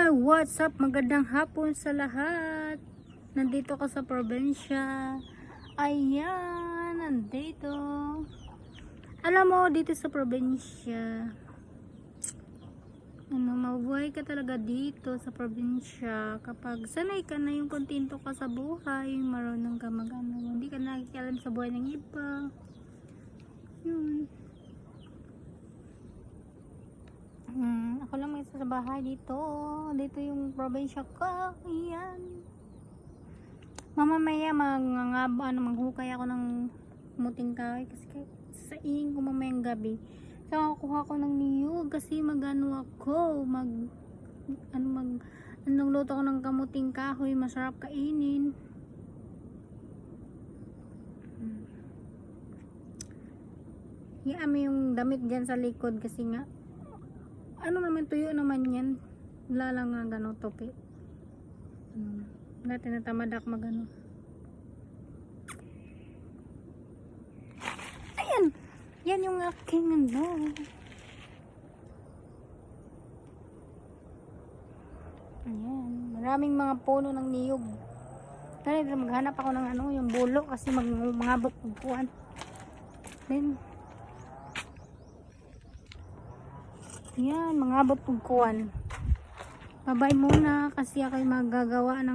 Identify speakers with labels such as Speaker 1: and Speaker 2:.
Speaker 1: Hi! What's up? Magandang hapon sa lahat. Nandito ko sa probinsya. Ayan, nandito. Alam mo, dito sa probinsya, mabuhay ka talaga dito sa probinsya. Kapag sanay ka na, yung kontento ka sa buhay, marunong ka hindi ka nakikialam sa buhay ng iba. Yun. Ako lang mag-isa sa bahay dito. Dito yung probinsya ko. Ayan. Mamamaya maghukay ako ng muting kahoy kasi sa ingin ko mamayang gabi. So kukuha ko ng niyog kasi nagluto ko ng kamuting kahoy, masarap kainin. Iami yung damit dyan sa likod kasi nga tuyo naman yan. Wala lang nga gano'ng topi. Dati natamad ako magano. Ayan! Yan yung aking Ayan. Maraming mga puno ng niyog. Dahil maghanap ako ng yung bulo kasi mangabot ng puwan. Then, yan, mangabot ng kuwan. Babay muna kasi ako'y magagawa ng